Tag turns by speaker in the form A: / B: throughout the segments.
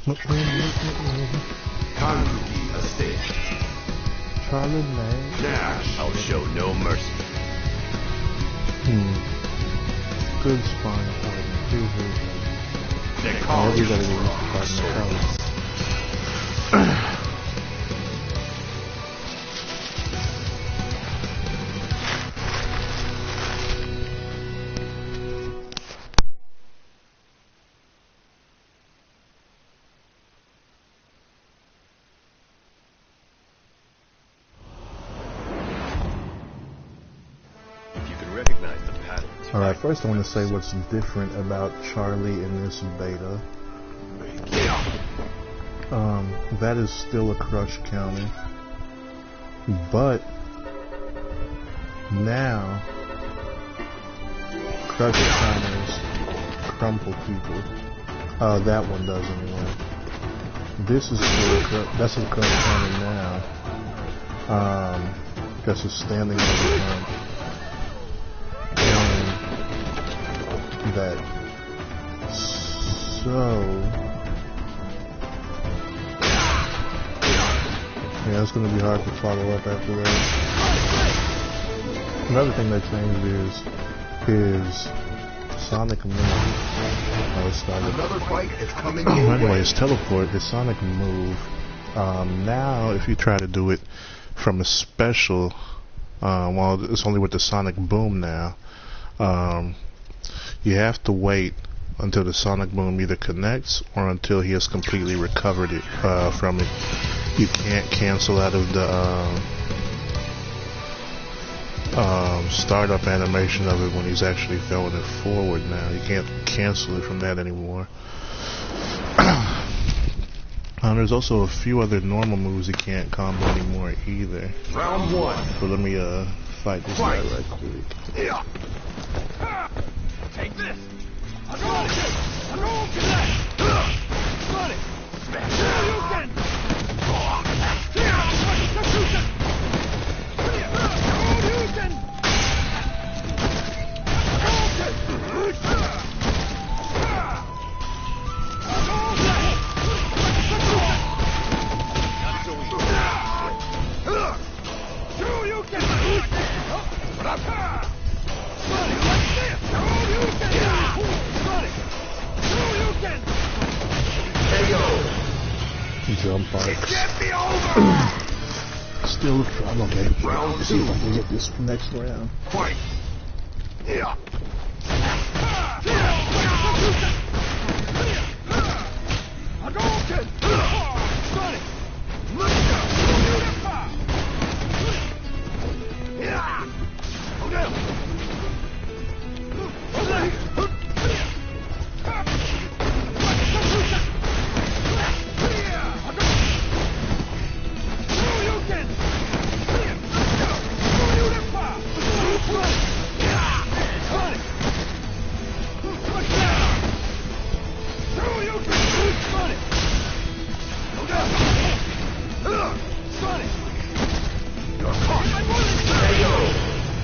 A: Kanzuki Estate.
B: Charlie Man.
A: Nash, I'll show no mercy.
B: Good spine fighting.
A: Everybody
B: get used to fighting Charlie. Alright, first I want to say what's different about Charlie in this beta. That is still a crush counter. But now crush counters crumple people. That one does anyway. This is that's a crush counter now. Because it's standing every time. That so yeah, it's gonna be hard to follow up after that. Another thing they changed is his sonic move.
A: Another fight is coming.
B: Anyways, teleport, his sonic move. Now if you try to do it from a special, well, it's only with the sonic boom now. You have to wait until the sonic boom either connects or until he has completely recovered it from it. You can't cancel out of the startup animation of it when he's actually throwing it forward now. You can't cancel it from that anymore. There's also a few other normal moves you can't combo anymore either.
A: Round one.
B: So let me fight this guy right quick.
A: Yeah. Take this! I'm going to
B: Jump parts. Still, I'm okay.
A: Round
B: see if I can get this next round.
A: Fight! Yeah.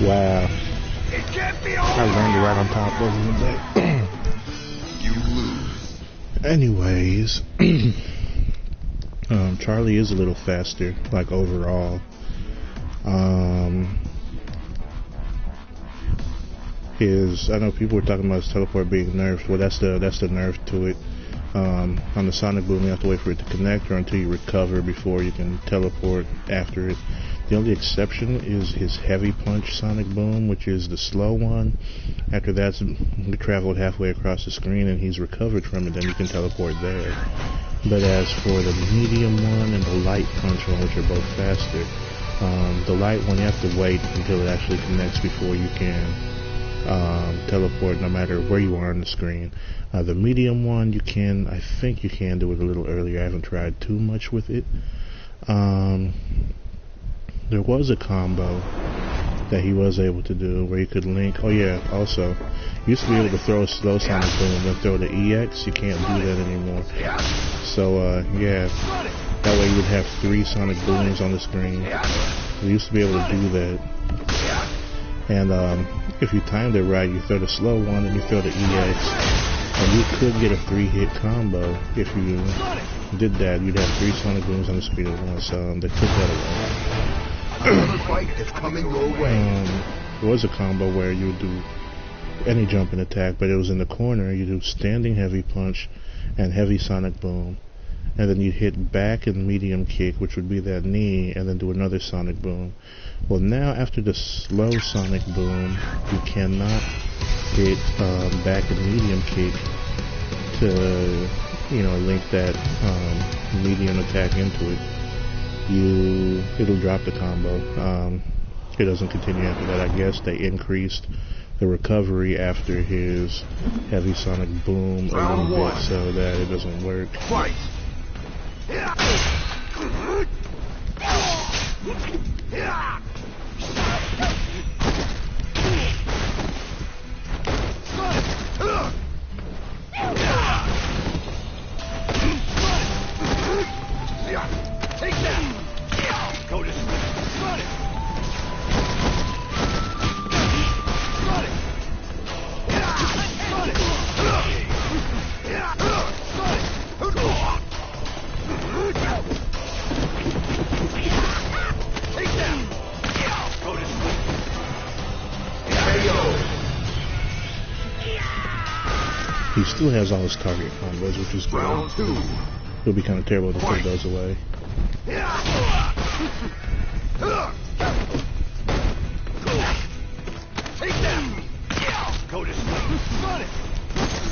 B: Wow.
A: It can't be
B: I landed right on top of him.
A: You lose.
B: Anyways, Charlie is a little faster, like overall. I know people were talking about his teleport being nerfed. Well, that's the nerf to it. On the sonic boom, you have to wait for it to connect or until you recover before you can teleport after it. The only exception is his heavy punch sonic boom, which is the slow one. After that's traveled halfway across the screen and he's recovered from it, then you can teleport there. But as for the medium one and the light punch one, which are both faster, the light one you have to wait until it actually connects before you can teleport, no matter where you are on the screen. The medium one, you can, I think you can do it a little earlier. I haven't tried too much with it. There was a combo that he was able to do where you could link. Oh yeah, also, you used to be able to throw a slow sonic boom and then throw the EX. You can't do that anymore. So yeah, that way you would have 3 sonic booms on the screen. You used to be able to do that. And if you timed it right, you throw the slow one and you throw the EX, And you could get a 3-hit combo if you did that. You'd have 3 Sonic Booms on the speed of 1, so they took that away.
A: Another fight is coming your way.
B: There was a combo where you would do any jumping attack, but it was in the corner. You do standing heavy punch and heavy Sonic Boom, and then you hit back and medium kick, which would be that knee, and then do another Sonic Boom. Well, now after the slow Sonic Boom, you cannot hit back and medium kick to link that medium attack into it. It'll drop the combo. It doesn't continue after that. I guess they increased the recovery after his heavy Sonic Boom a little bit so that it doesn't work.
A: Fight! Take that! Go to sleep! Sonic! Sonic! Sonic! Take that! Go to sleep!
B: He still has all his target combos, which is good.
A: Round 2.
B: It'll be kind of terrible to take those away.
A: Take that! Go to sleep! Sonic!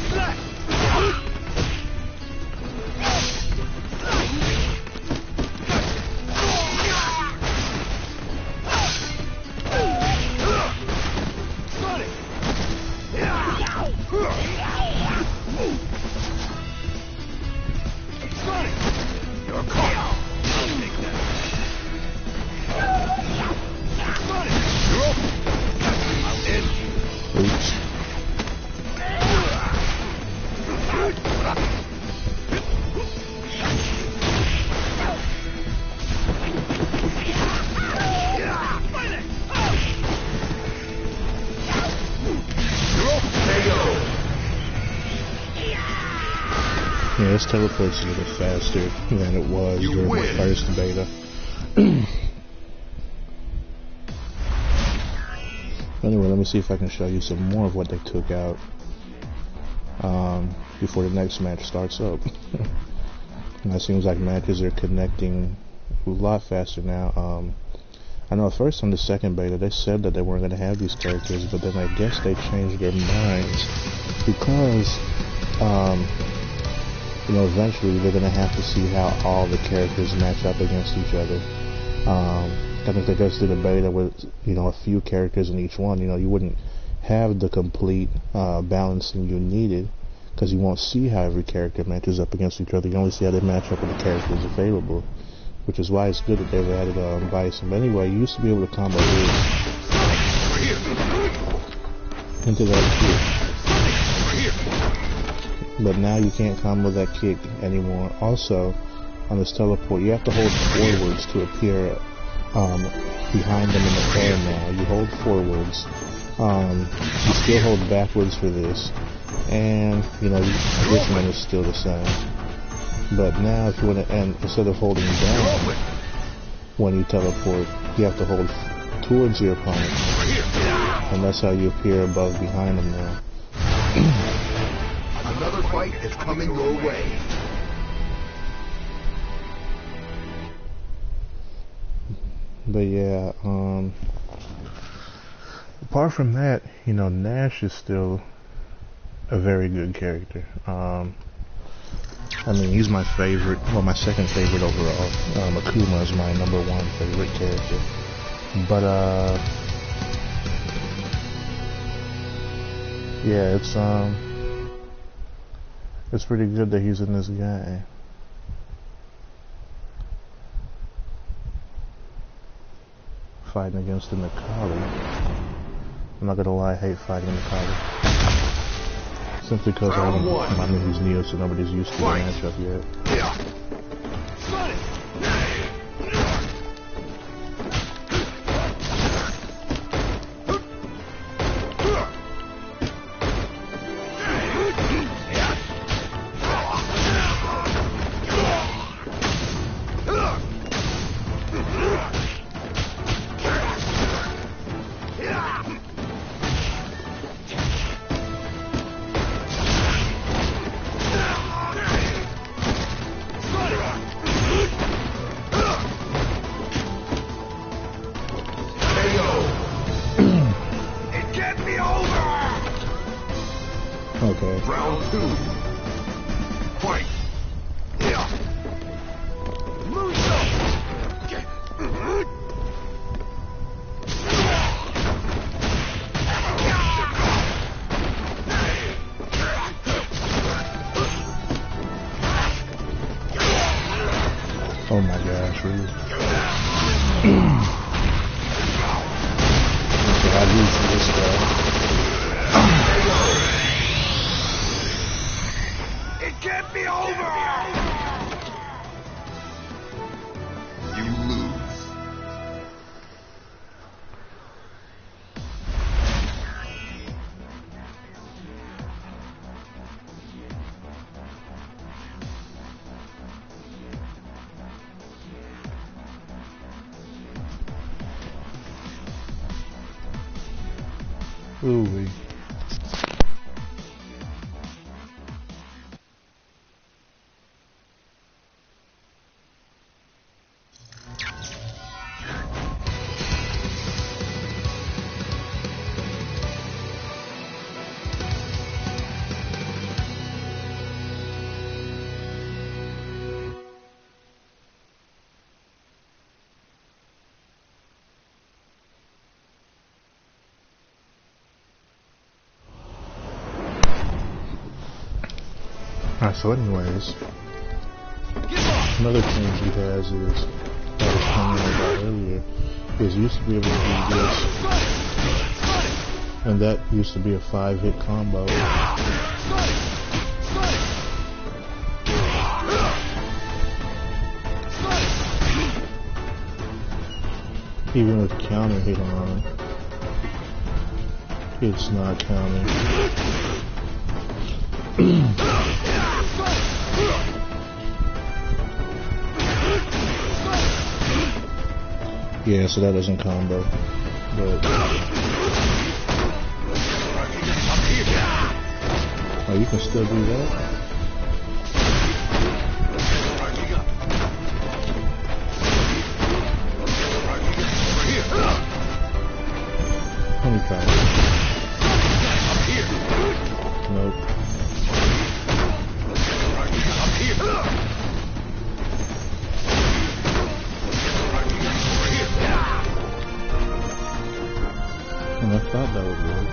A: Sonic! You're caught! I'll take that! Sonic! You're open! I'll end you!
B: Oops. Yeah, this teleport's a little faster than it was during the first beta. Anyway, let me see if I can show you some more of what they took out before the next match starts up. And it seems like matches are connecting a lot faster now. I know at first on the second beta they said that they weren't going to have these characters, but then I guess they changed their minds because eventually they're going to have to see how all the characters match up against each other. I think they just did a beta with, a few characters in each one. You wouldn't have the complete balancing you needed because you won't see how every character matches up against each other. You only see how they match up with the characters available, which is why it's good that they've added Bison. But anyway, you used to be able to combo his into that kick. But now you can't combo that kick anymore. Also, on this teleport, you have to hold forwards to appear behind them in the air now. You hold forwards. You still hold backwards for this. And, this one is still the same. But now if you want to, and instead of holding down when you teleport, you have to hold towards your opponent. And that's how you appear above behind them now.
A: Another fight is coming your way.
B: But yeah, apart from that, Nash is still a very good character. He's my favorite, well, my second favorite overall. Akuma is my number 1 favorite character. But, yeah, it's pretty good that he's in this game. Fighting against the Nikali. I'm not gonna lie, I hate fighting Nikali. Simply because my name is Neo, so nobody's used to the matchup yet. Oh my gosh, really? Okay, I lose this guy.
A: It can't be over! You lose.
B: Ooh-wee. Alright, so anyways, another change he has is, that I was telling you about earlier, is you used to be able to do this, and that used to be a 5-hit combo. Even with counter hit on, it's not counting. Yeah, so that doesn't combo, but oh, you can still do that? Let me try it. Nope. And I thought that would work.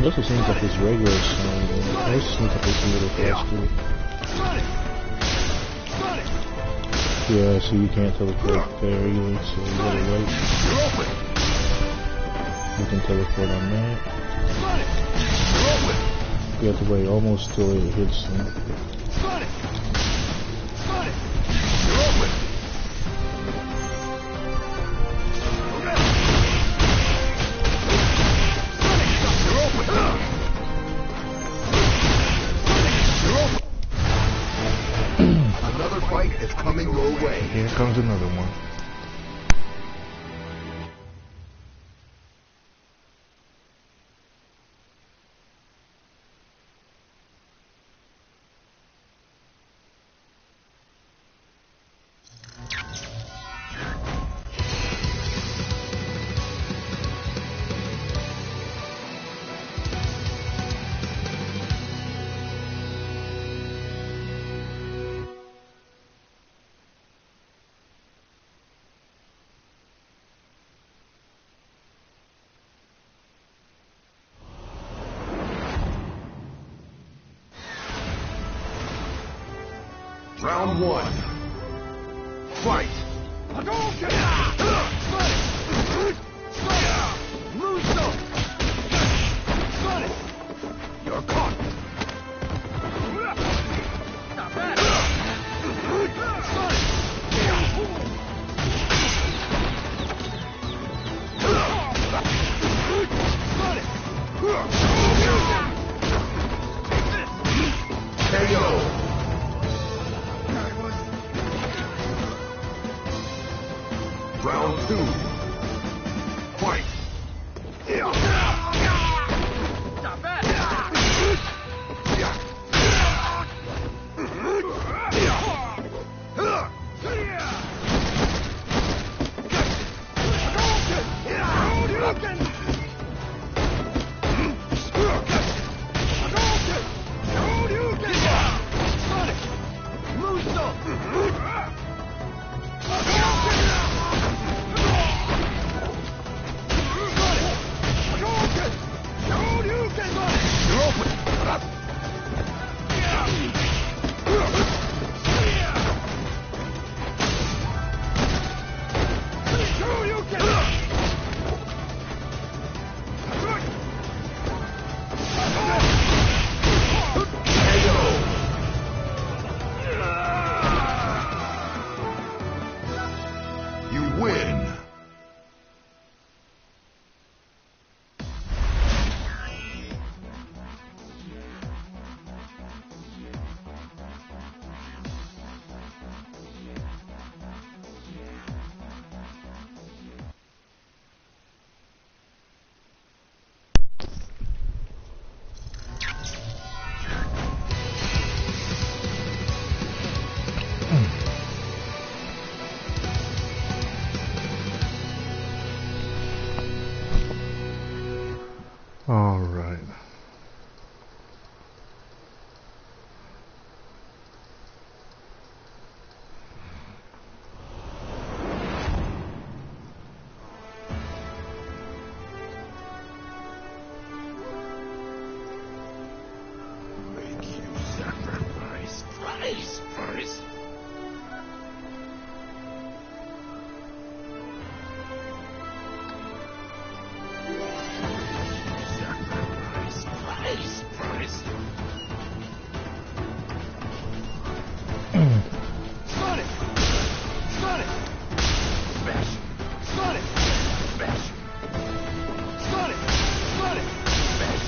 B: It also seems like it's regular sound. It also seems like it's a little faster. Yeah, so you can't teleport there either, so you gotta wait. You can teleport on that. You have to wait almost till it hits them.
A: Another fight is coming your way.
B: Here comes another one.
A: Round one. Fight! Moonsault! You're caught! Not bad!
B: All right.
A: Make you sacrifice Christ first. Sacrifice Christ first. Sonic! Sonic! Smash! Sonic! Smash! Sonic! Sonic! Smash!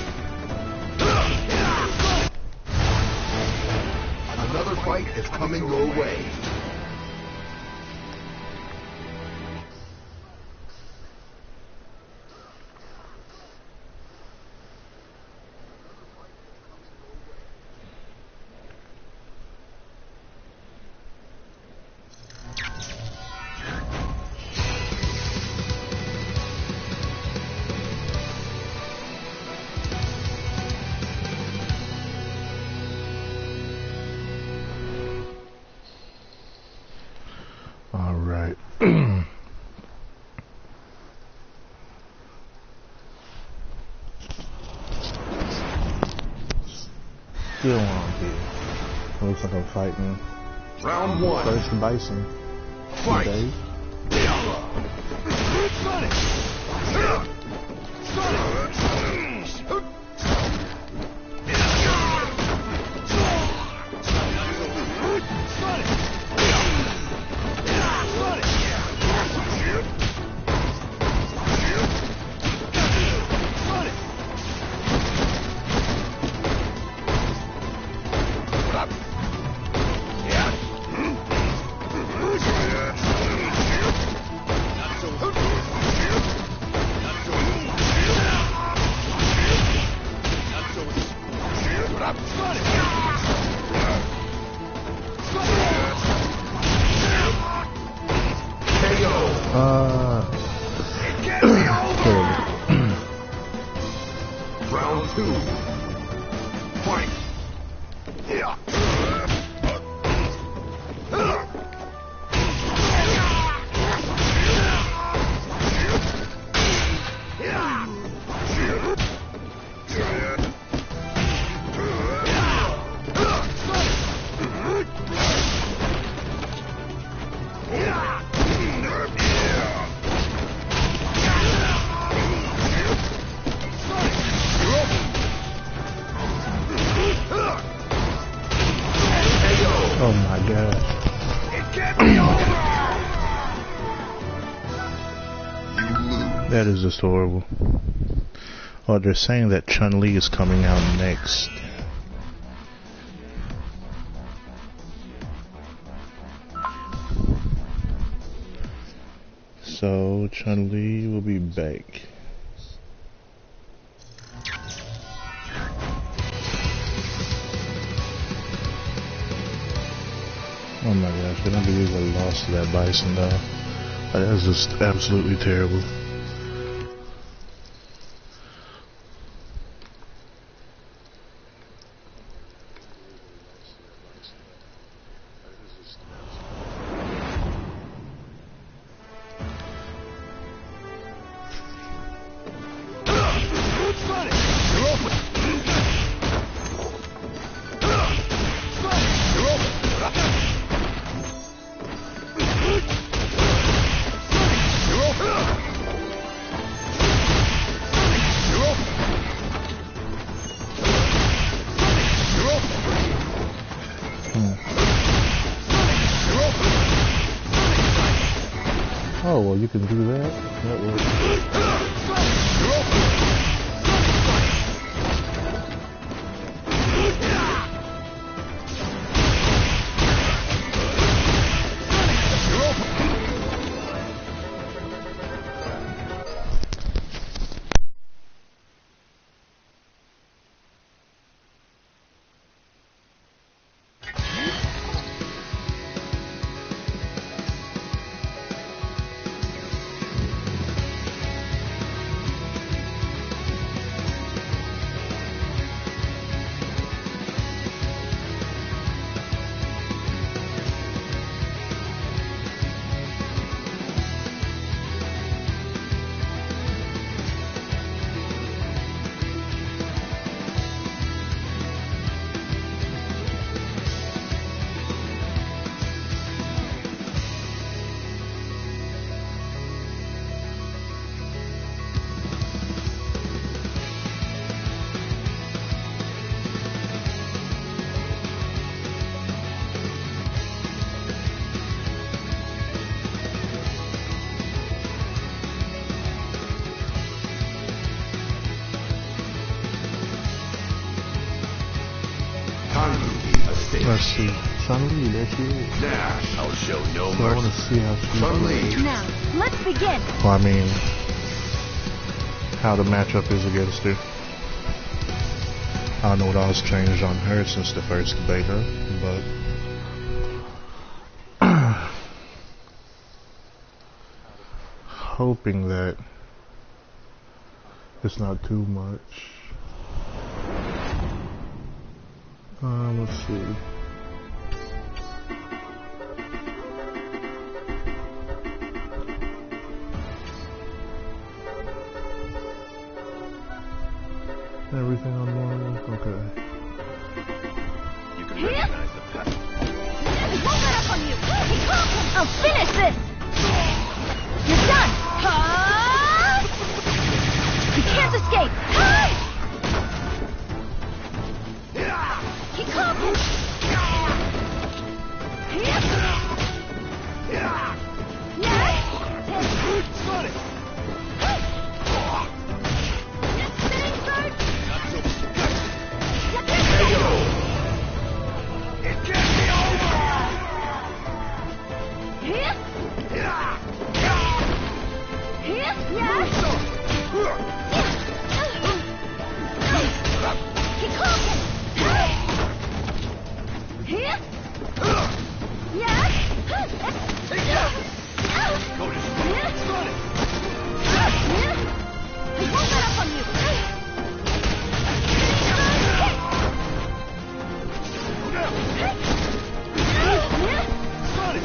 C: Another fight is coming your way.
B: All right. Still on here. Looks like I'm fighting
C: Round one.
B: first bison.
C: Fight.
B: Today.
A: Sonic! Sonic!
C: Round two. Fight.
B: Oh my god. That is just horrible. Oh, they're saying that Chun-Li is coming out next. So Chun-Li will be back. Oh my gosh, I can't believe I lost to that bison though. That's just absolutely terrible. Oh, well, you can do that? That works. Let's see. Chun-Li, there she is.
C: Dash.
A: I'll show no
B: So I want to
A: mercy.
B: see how she
C: Chun-Li.
B: plays.
D: Now, let's begin.
B: Well, I mean, how the matchup is against her. I don't know what all's changed on her since the first beta, but hoping that it's not too much. Let's see. Everything on normal? Okay.
A: You can recognize the pattern.
D: He won't let up on you. I'll finish this. You're done. You can't escape. He caught him.
A: Got it! It can't be over!
D: He caught him.
A: Go to sleep. Got it!
D: He won't let up on you.
A: Got it! Got it!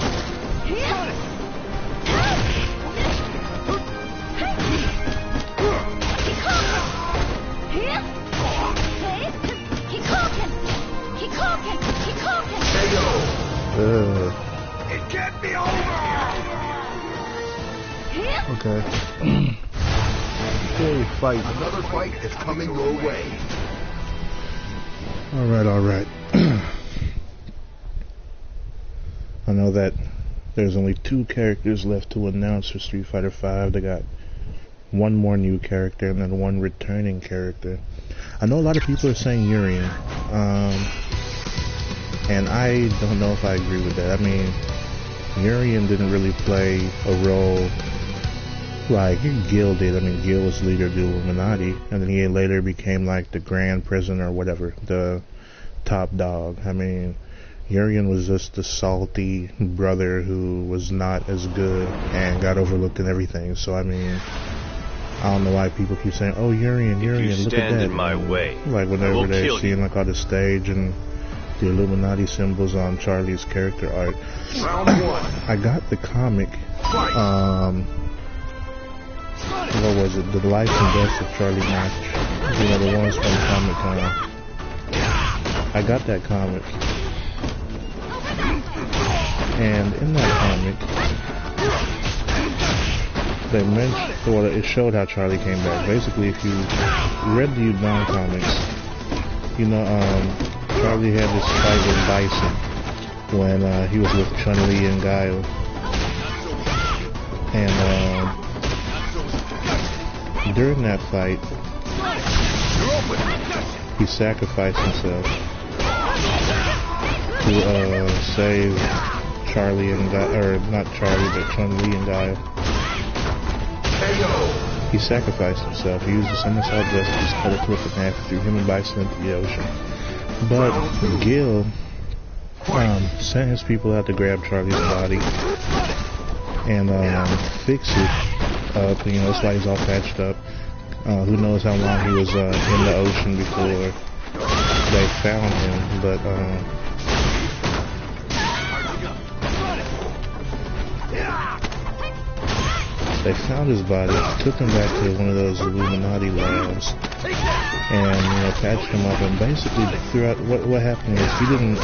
A: It can't be over!
B: Okay. Okay, fight.
C: Another fight is coming your way.
B: Alright. I know that there's only 2 characters left to announce for Street Fighter V. They got 1 more new character and then 1 returning character. I know a lot of people are saying Urien. And I don't know if I agree with that. I mean, Urien didn't really play a role like Gil did. I mean, Gil was leader of the Illuminati, and then he later became like the Grand Prisoner or whatever, the top dog. I mean, Urien was just the salty brother who was not as good and got overlooked in everything. So I mean, I don't know why people keep saying, "Oh, Urien, look at that."
A: Stand in my way.
B: Like whenever they're seeing like on the stage and the Illuminati symbols on Charlie's character art.
C: Round 1.
B: I got the comic.
C: Fight.
B: What was it? The Life and Death of Charlie match. You know, the ones from Comic Con. I got that comic. And in that comic, they mentioned, well, it showed how Charlie came back. Basically, if you read the Udon comics, you know, Charlie had this fight with Bison when he was with Chun-Li and Guile. And during that fight, he sacrificed himself to save Charlie and Guile, or not Charlie, but Chun-Li and Guile. He sacrificed himself. He used the somersault justice, cut a cliff in half, threw him and Bison into the ocean. But Gil sent his people out to grab Charlie's body and fix it up. You know, that's why he's all patched up. Who knows how long he was in the ocean before they found him, but they found his body, took him back to one of those Illuminati labs, and you know, patched him up. And basically, throughout what happened is he didn't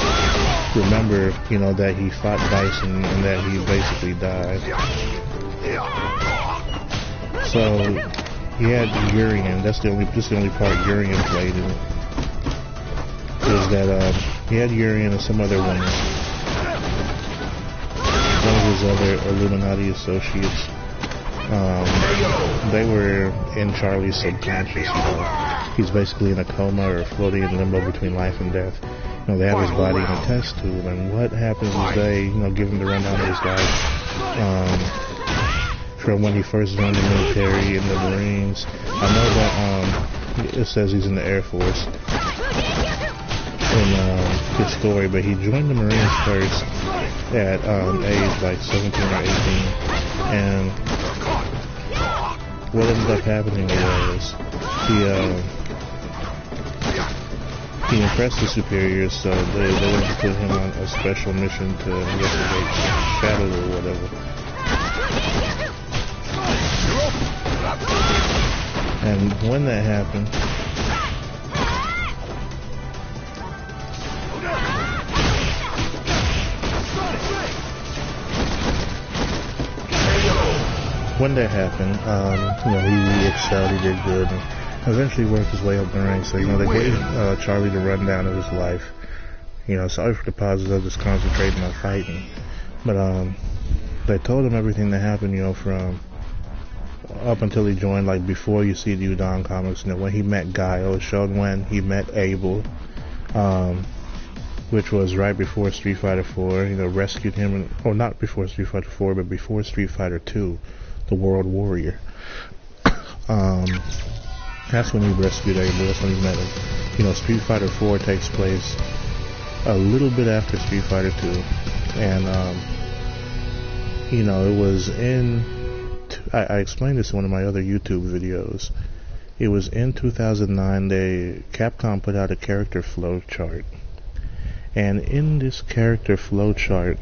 B: remember, you know, that he fought Bison and that he basically died. So he had Urien. That's the only part Urien played in it. Is that he had Urien and some other woman, one of his other Illuminati associates. They were in Charlie's subconscious. You know, he's basically in a coma or floating in limbo between life and death. they have his body in a test tube, and what happens is they, give him the rundown of his life from when he first joined the military in the Marines. I know that it says he's in the Air Force in his story, but he joined the Marines first at age like 17 or 18, and what ended up happening was he impressed his superiors, so they wanted to put him on a special mission to investigate Shadow or whatever. And when that happened, he excelled, he did good, and eventually worked his way up the ranks. So, they gave Charlie the rundown of his life. Sorry for the pauses, I was just concentrating on fighting. But they told him everything that happened, from up until he joined, like before you see the Udon comics, when he met Guile. It showed when he met Abel, which was right before Street Fighter 4, rescued him, not before Street Fighter 4, but before Street Fighter 2, the World Warrior. That's when he rescued Abel, that's when he met him. Street Fighter 4 takes place a little bit after Street Fighter 2, and, it was I explained this in one of my other YouTube videos. It was in 2009, Capcom put out a character flow chart. And in this character flow chart,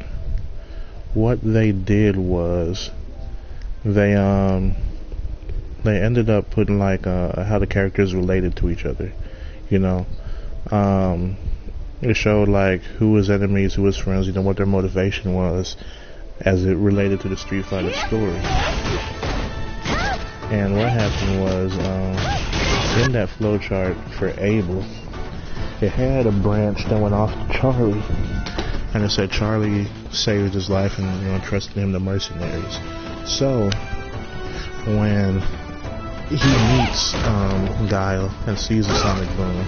B: what they did was they ended up putting like how the characters related to each other. It showed like who was enemies, who was friends, what their motivation was as it related to the Street Fighter story. And what happened was, in that flowchart for Abel, it had a branch that went off to Charlie, and it said Charlie saved his life and trusted him to mercenaries. So when he meets Guile and sees the Sonic Boom,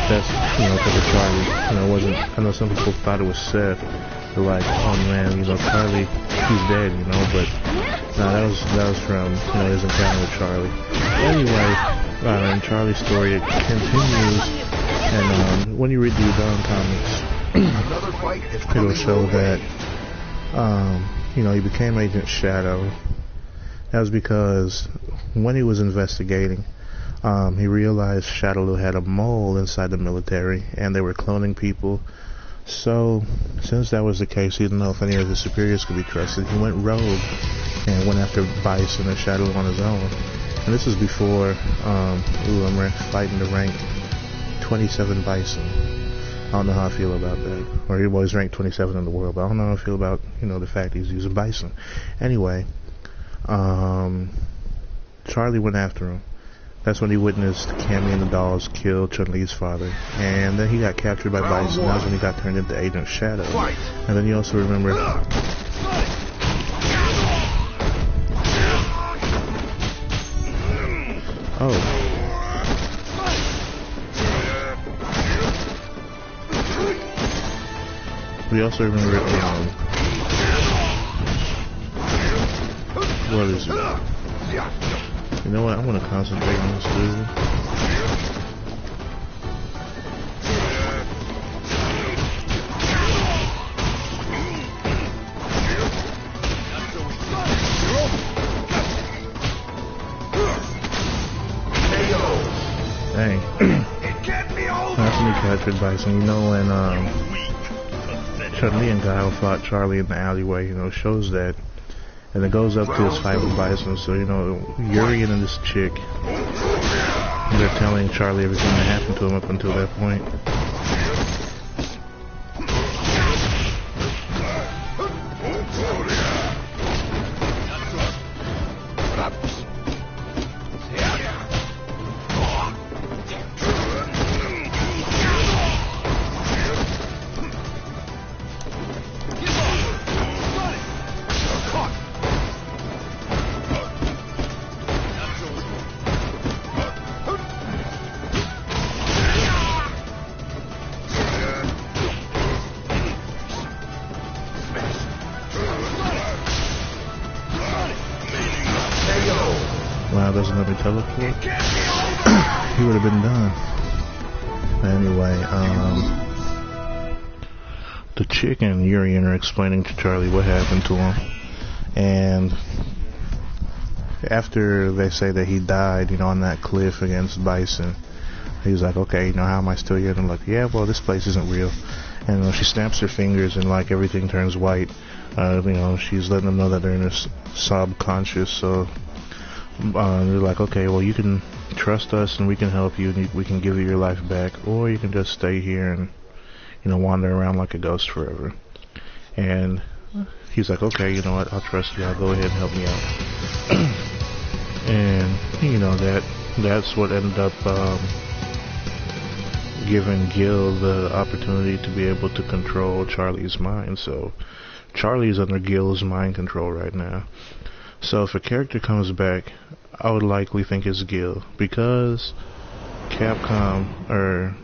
B: that's because of Charlie. It wasn't. I know some people thought it was Seth. They're like, oh man, Charlie, he's dead, but no, that was from his encounter with Charlie. Anyway, in Charlie's story, it continues, and when you read the Udon comics, it'll show that he became Agent Shadow. That was because when he was investigating, he realized Shadowloo had a mole inside the military, and they were cloning people. So, since that was the case, he didn't know if any of his superiors could be trusted. He went rogue and went after Bison and Shadowloo on his own. And this is before, I'm fighting to rank 27 Bison. I don't know how I feel about that. Or he was ranked 27 in the world, but I don't know how I feel about, the fact he's using Bison. Anyway, Charlie went after him. That's when he witnessed Cammy and the dolls kill Chun-Li's father. And then he got captured by Bison. That was when he got turned into Agent Shadow. And then you also remember... Oh. We also remember... what is it? You know what? I'm gonna concentrate on this dude. Dang. That's when he captured Bison. When Chun-Li and Guile fought Charlie in the alleyway, shows that. And it goes up to his fight with Bison. So, Yuri and this chick, they're telling Charlie everything that happened to him up until that point. Wow, doesn't let me teleport. He would have been done. Anyway, the chick and Urian are explaining to Charlie what happened to him, and after they say that he died, you know, on that cliff against Bison, he's like, okay, you know, how am I still here? And I'm like, yeah, well, this place isn't real. And she snaps her fingers and like everything turns white. You know, she's letting them know that they're in this subconscious. So they're like, okay, well, you can trust us and we can help you and we can give you your life back, or you can just stay here and, you know, wander around like a ghost forever. And he's like, okay, you know what, I'll trust you, I'll go ahead and help me out. And, you know, that's what ended up giving Gil the opportunity to be able to control Charlie's mind. So Charlie's under Gil's mind control right now. So if a character comes back, I would likely think it's Gil, because Capcom, or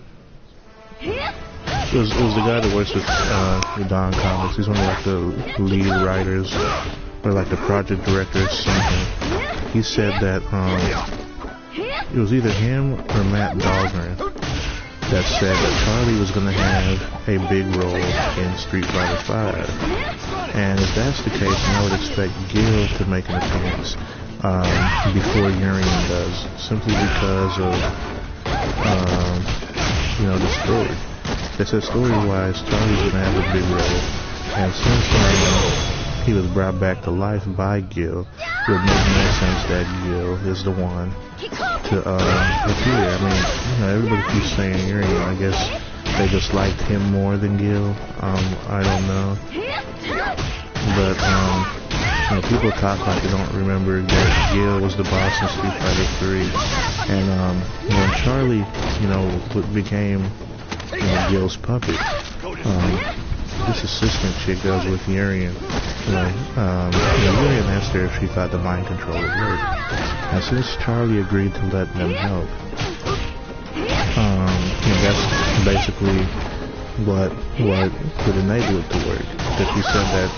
B: it was the guy that works with the Don Comics. He's one of like the lead writers, or like the project director or something. He said that it was either him or Matt Dahlgren that said that Charlie was going to have a big role in Street Fighter V. And if that's the case, then I would expect Gil to make an appearance before Urian does, simply because of you know, the story. They said story-wise, Charlie's going to have a big role, and since he was brought back to life by Gil, it would make more sense that Gil is the one to appear. I mean, you know, everybody keeps saying Urian. I guess they just liked him more than Gil. I don't know. But you know, people talk like they don't remember that Gil was the boss in Street Fighter 3. And when Charlie, you know, became, you know, Gil's puppet, this assistant chick that was with Urian, Urian asked her if she thought the mind control would work. And since Charlie agreed to let them help, you know, that's basically what would enable it to work. Because she said that,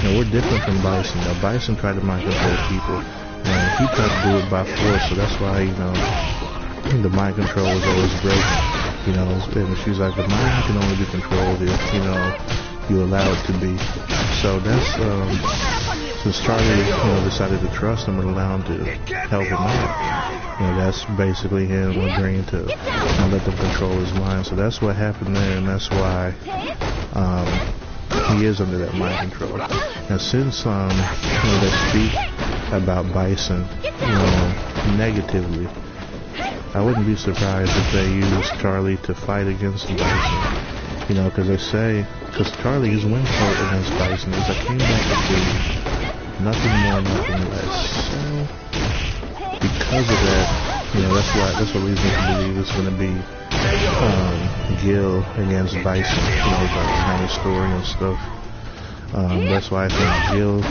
B: you know, we're different from Bison. Now, Bison tried to mind control people, and he tried to do it by force, so that's why, you know, the mind control was always broken. You know, and she's like, the mind can only be controlled if, you know, you allow it to be. So that's, since Charlie, you know, decided to trust him and allow him to help him out, you know, that's basically him agreeing to, you know, let them control his mind. So that's what happened there, and that's why he is under that mind control. Now, since you know, they speak about Bison, you know, negatively, I wouldn't be surprised if they use Charlie to fight against Bison. You know, because they say, because Charlie is win quote against Bison is, I came back to do nothing more, nothing less. So, because of that, you know, that's what leads me to believe it's going to be Gil against Bison, you know, behind the story and stuff. That's why I think Gil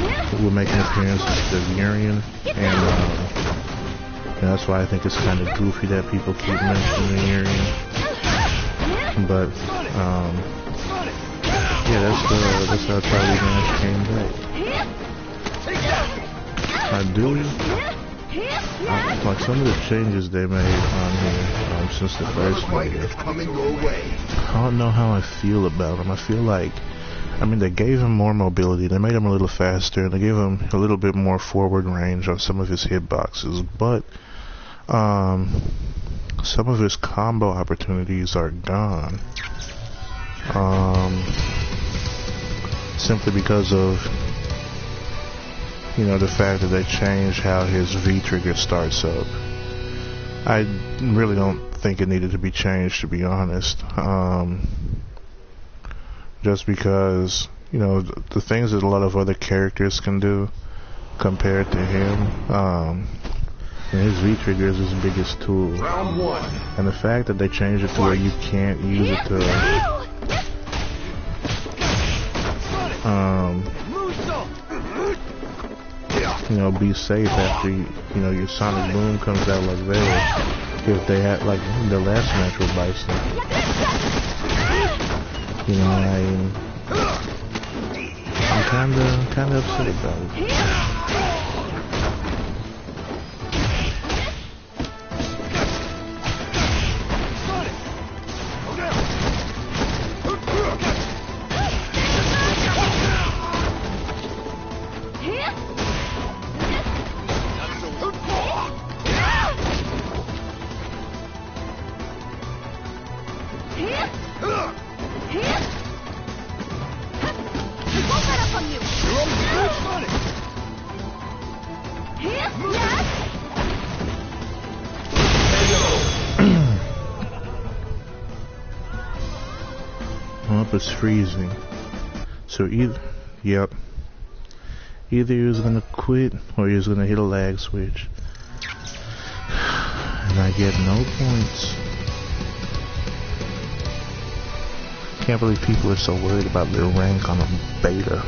B: will make an appearance instead of Urian, and that's why I think it's kind of goofy that people keep mentioning Urian. But yeah, that's how Charlie Nash came back. Like some of the changes they made on here since the first movie, I don't know how I feel about them. I feel like, I mean, they gave him more mobility, they made him a little faster, and they gave him a little bit more forward range on some of his hitboxes, but some of his combo opportunities are gone. Simply because of, you know, the fact that they changed how his V-trigger starts up. I really don't think it needed to be changed, to be honest. Just because, you know, the things that a lot of other characters can do compared to him, and his V-trigger is his biggest tool.
C: Round one.
B: And the fact that they changed it to where you can't use it to you know, be safe after you know, your sonic boom comes out like that, if they had like the last match with Bison. You know, I'm kinda upset about it. up was freezing. So either he was gonna quit or he was gonna hit a lag switch. And I get no points. Can't believe people are so worried about their rank on a beta.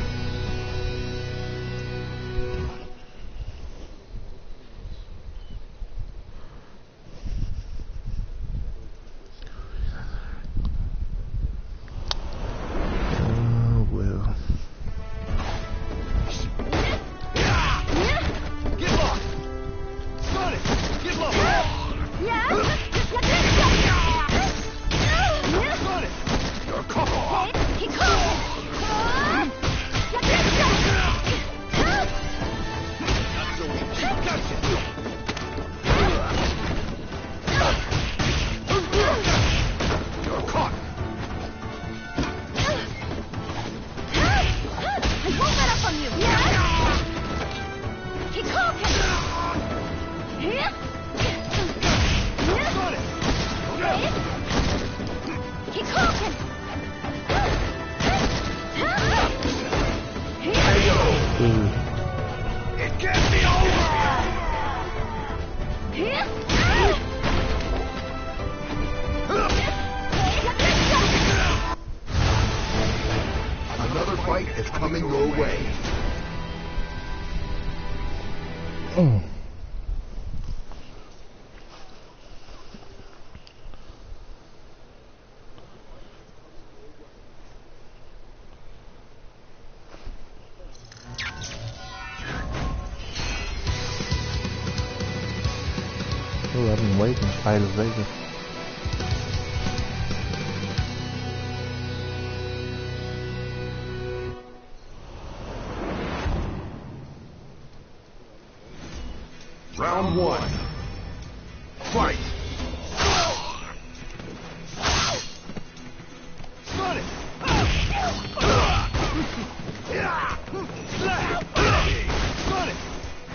C: It's coming your way.
B: Oh. Oh, I've been waiting to fight a Vega.
C: Round one. Fight!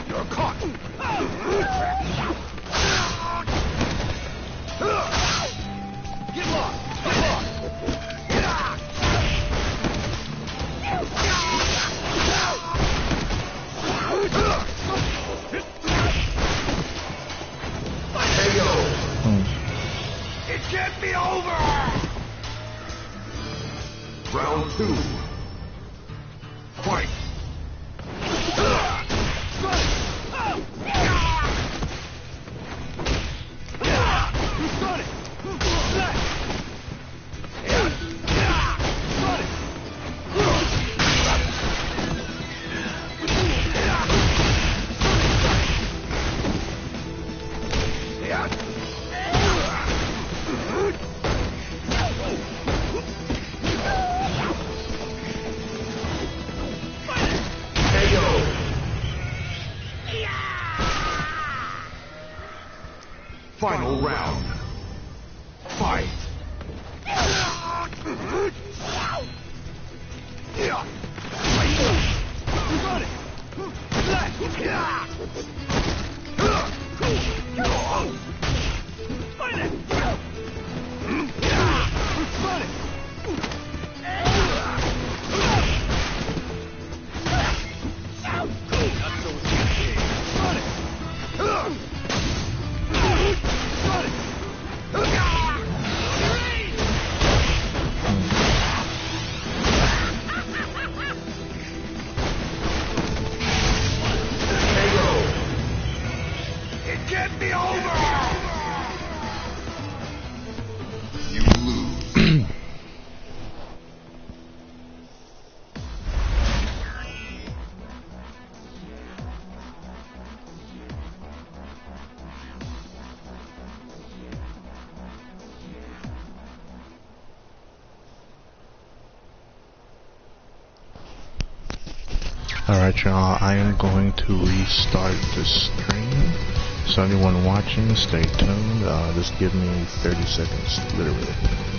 C: You're caught! Get lost! Get lost! It can't be over! Round two. Fight! Final round. Fight!
B: Alright y'all, I am going to restart the stream. So anyone watching, stay tuned. Just give me 30 seconds, literally.